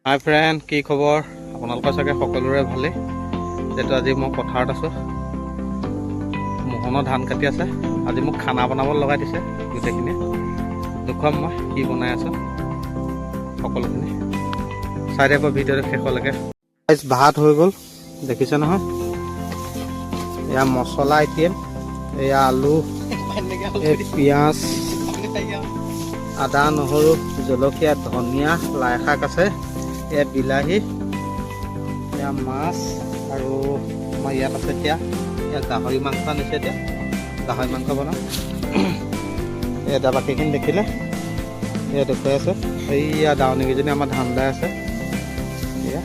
হাই friend, কি খবৰ? আপোনালোকৰ চাগে সকলোৰে ভালেই। যিহেতু আজি মই পথাৰত আছোঁ, মোহনৰ ধান কাটি আছে। আজি মোক খানা বনাব লগাই দিছে গোটেইখিনি। দেখুৱাম মই কি বনাই আছোঁ সকলোখিনি। চাই থাকিব ভিডিঅ'টো শেষলৈকে। ভাত হৈ গ'ল, দেখিছে নহয়। এয়া মছলা আইটেম, এয়া আলু, পিঁয়াজ, আদা, নহৰু, জলকীয়া, ধনিয়া, লাই শাক আছে, এয়া বিলাহী, এয়া মাছ, আৰু আমাৰ ইয়াত আছে এতিয়া গাহৰি মাংস আনিছে। এতিয়া গাহৰি মাংস বনাম। এটা বাকীখিনি দেখিলে এয়া দেখুৱাই আছে। এইয়া দাৱনীকেইজনী আমাৰ ধান দাই আছে। এয়া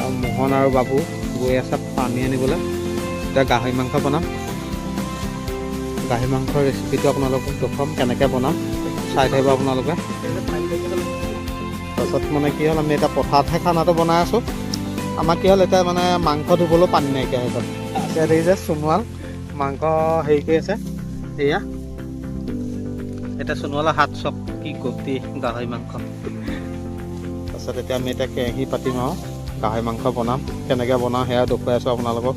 আৰু মোহন আৰু বাবু গৈ আছে পানী আনিবলৈ। এতিয়া গাহৰি মাংস বনাম। গাহৰি মাংসৰ ৰেচিপিটো আপোনালোকক দেখুৱাম কেনেকৈ বনাম, চাই থাকিব আপোনালোকে। তাৰপাছত মানে কি হ'ল, আমি এতিয়া পথাৰতহে খানাটো বনাই আছোঁ। আমাৰ কি হ'ল, এতিয়া মানে মাংস ধুবলৈও পানী নাইকিয়া হৈ গ'ল। এতিয়া দেখিছে সোণোৱাল মাংস হেৰি কৰি আছে। এয়া এতিয়া সোণোৱালৰ হাত চক কি গতি গাহৰি মাংস। তাৰপাছত এতিয়া আমি এতিয়া কেৰাহী পাতিম আৰু গাহৰি মাংস বনাম। কেনেকৈ বনাওঁ সেয়া দেখুৱাই আছোঁ আপোনালোকক।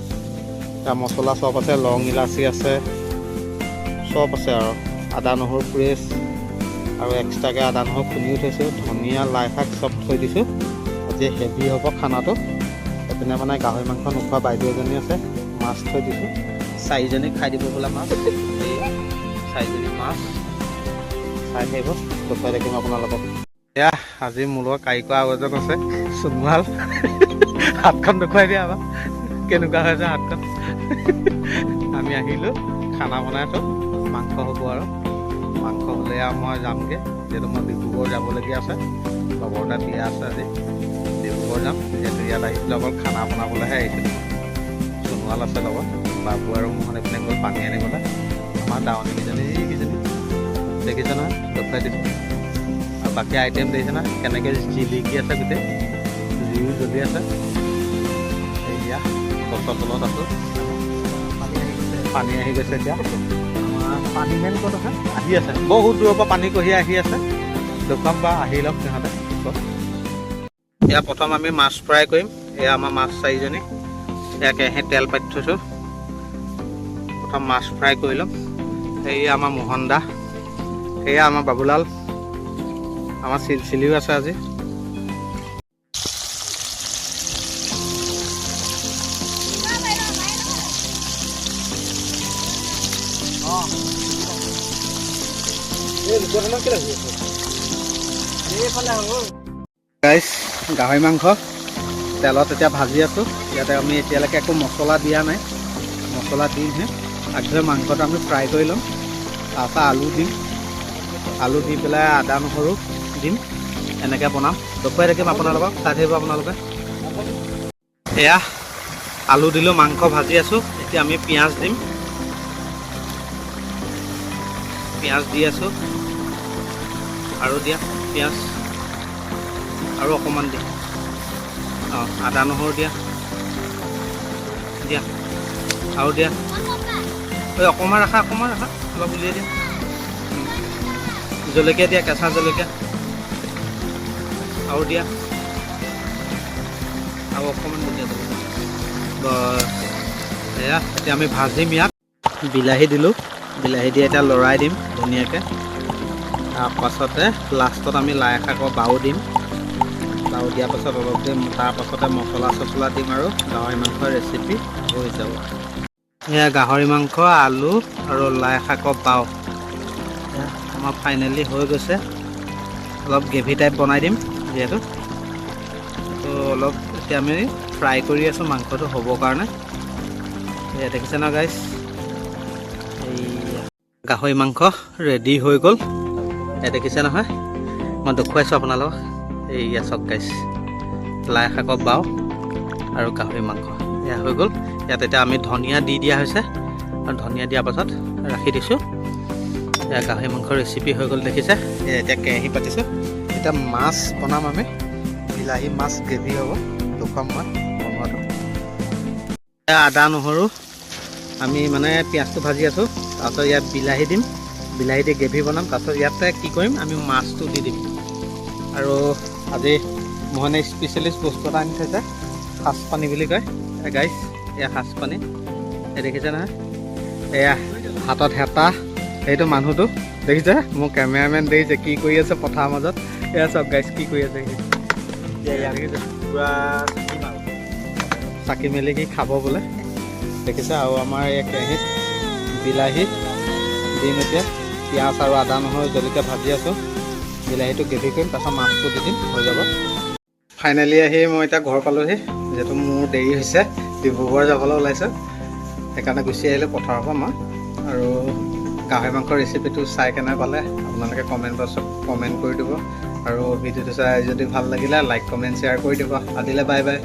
এতিয়া মছলা চব আছে, লং ইলাচি আছে, চব আছে আৰু আদা নহৰু পেষ্ট, আৰু এক্সট্ৰাকৈ আদা নহৰু খুন্দিও থৈছোঁ। ধনিয়া, লাই শাক চব থৈ দিছোঁ। আজি হেভি হ'ব খানাটো। এইপিনে মানে গাহৰি মাংস নোখোৱা বাইদেউ এজনী আছে, মাছ থৈ দিছোঁ। 4জনী খাই দিব বোলে মাছ। এই 4জনী মাছ চাই থাকিব, দেখুৱাই থাকিম আপোনালোকক। এয়া আজি মোৰ লগত কাৰিকৰ আৰু এজন আছে, সোণোৱাল। হাতখন দেখুৱাই দিয়া আমাৰ কেনেকুৱা হৈছে হাতখন। আমি আহিলোঁ খানা বনাইছোঁ, মাংস হ'ব আৰু মাংস হ'লে আৰু মই যামগৈ। যিহেতু মই ডিব্ৰুগড় যাবলগীয়া আছে, লগৰ এটা বিয়া আছে আজি, ডিব্ৰুগড় যাম। যিহেতু ইয়াত আহিছিলোঁ অকল খানা বনাবলৈহে আহিছিলোঁ। সোণোৱাল আছে লগত, বাবু আৰু মোহন এইপিনে গ'ল পানী আনিবলৈ। আমাৰ দাৱনীকেইজনী দেখিছে নহয়, দেখুৱাই দিছোঁ। আৰু বাকী আইটেম দেখিছে না কেনেকৈ জিলিকি আছে, গোটেই জুইও জ্বলি আছে। এয়া গছৰ তলত আছোঁ, পানী আহি গৈছে। এতিয়া পানী মেইন ক'ত আছে, আহি আছে বহুত দূৰৰ পৰা পানী কঢ়িয়াই আহি আছে। দেখুৱাম বা আহি লওক সিহঁতে। এয়া প্ৰথম আমি মাছ ফ্ৰাই কৰিম। এয়া আমাৰ মাছ 4জনী, এয়া কেৰাহীত তেল পাতি থৈছোঁ। প্ৰথম মাছ ফ্ৰাই কৰি ল'ম। সেয়া আমাৰ মোহন দা, সেয়া আমাৰ বাবুলাল, আমাৰ চিলিও আছে আজি। গাইছ, গাহৰি মাংস তেলত এতিয়া ভাজি আছোঁ। ইয়াতে আমি এতিয়ালৈকে একো মছলা দিয়া নাই, মছলা দিমহে। আগধৰি মাংসটো আমি ফ্ৰাই কৰি ল'ম। তাৰপৰা আলু দিম, আলু দি পেলাই আদা নহৰু দিম। এনেকৈ বনাম, দেখুৱাই থাকিম আপোনালোকক, চাই থাকিব আপোনালোকে। এয়া আলু দিলোঁ, মাংস ভাজি আছোঁ। এতিয়া আমি পিঁয়াজ দিম, পিঁয়াজ দি আছোঁ। আৰু দিয়া পিঁয়াজ, আৰু অকণমান দিয়া। আদা নহৰু দিয়া, দিয়া আৰু দিয়া। অকণমান ৰাখা, অলপ উলিয়াই দিয়া। জলকীয়া দিয়া, কেঁচা জলকীয়া আৰু দিয়া, আৰু অকণমান দিয়া। এয়া এতিয়া আমি ভাজিম। ইয়াত বিলাহী দিলোঁ, বিলাহী দি এতিয়া লৰাই দিম ধুনীয়াকৈ। তাৰপাছতে লাষ্টত আমি লাই শাকৰ বাও দিম। বাও দিয়াৰ পাছত অলপ দিম, তাৰপাছতে মছলা চছলা দিম আৰু গাহৰি মাংসৰ ৰেচিপি হৈ যাব। এয়া গাহৰি মাংস, আলু আৰু লাই শাকৰ বাও আমাৰ ফাইনেলি হৈ গৈছে। অলপ গ্ৰেভি টাইপ বনাই দিম যিহেতু, তো অলপ এতিয়া আমি ফ্ৰাই কৰি আছোঁ মাংসটো হ'বৰ কাৰণে। এয়া দেখিছে ন গাইছ, এই গাহৰি মাংস ৰেডি হৈ গ'ল। এয়া দেখিছে নহয়, মই দেখুৱাইছোঁ আপোনালোকক। এইয়া চক গাইছ, লাই শাকৰ বাও আৰু গাহৰি মাংস এয়া হৈ গ'ল। ইয়াত এতিয়া আমি ধনিয়া দি দিয়া হৈছে, আৰু ধনিয়া দিয়াৰ পাছত ৰাখি দিছোঁ। এয়া গাহৰি মাংসৰ ৰেচিপি হৈ গ'ল, দেখিছে। এতিয়া কেৰাহী পাতিছোঁ। এতিয়া মাছ বনাম আমি, বিলাহী মাছ গ্ৰেভি হ'ব, দেখুৱাম মই বনোৱাটো। আদা নহৰু আমি মানে পিঁয়াজটো ভাজি আছোঁ। তাৰপিছত ইয়াত বিলাহী দিম, বিলাহী দি গ্ৰেভি বনাম। তাৰপিছত ইয়াতে কি কৰিম, আমি মাছটো দি দিম। আৰু আজি মোহনে স্পেচিয়েলিষ্ট বস্তু এটা আনি থৈছে, সাজপানী বুলি কয় গাইছ। এয়া সাজপানী, এই দেখিছে নহয়, এয়া হাতত হেতা, সেইটো মানুহটো দেখিছে, মোৰ কেমেৰামেন দেখিছে কি কৰি আছে পথাৰৰ মাজত। এয়া চব গাইছ কি কৰি আছে, চাকি মেলি কি খাব বোলে দেখিছে। আৰু আমাৰ এই কেৰাহীত বিলাহী দিম, এতিয়া পিঁয়াজ আৰু আদা নহৰু জলকীয়া ভাজি আছোঁ। বিলাহীটো গ্ৰেভি কৰিম, তাৰপিছত মাছটো দি দিম, হৈ যাব। ফাইনেলি আহি মই এতিয়া ঘৰ পালোঁহি, যিহেতু মোৰ দেৰি হৈছে, ডিব্ৰুগড় যাবলৈ ওলাইছোঁ, সেইকাৰণে গুচি আহিলোঁ পথাৰৰ পৰা মই। আৰু গাহৰি মাংসৰ ৰেচিপিটো চাই কেনে পালে আপোনালোকে কমেণ্ট বক্সত কমেণ্ট কৰি দিব, আৰু ভিডিঅ'টো চাই যদি ভাল লাগিলে লাইক কমেণ্ট শ্বেয়াৰ কৰি দিব। আজিলৈ বাই বাই।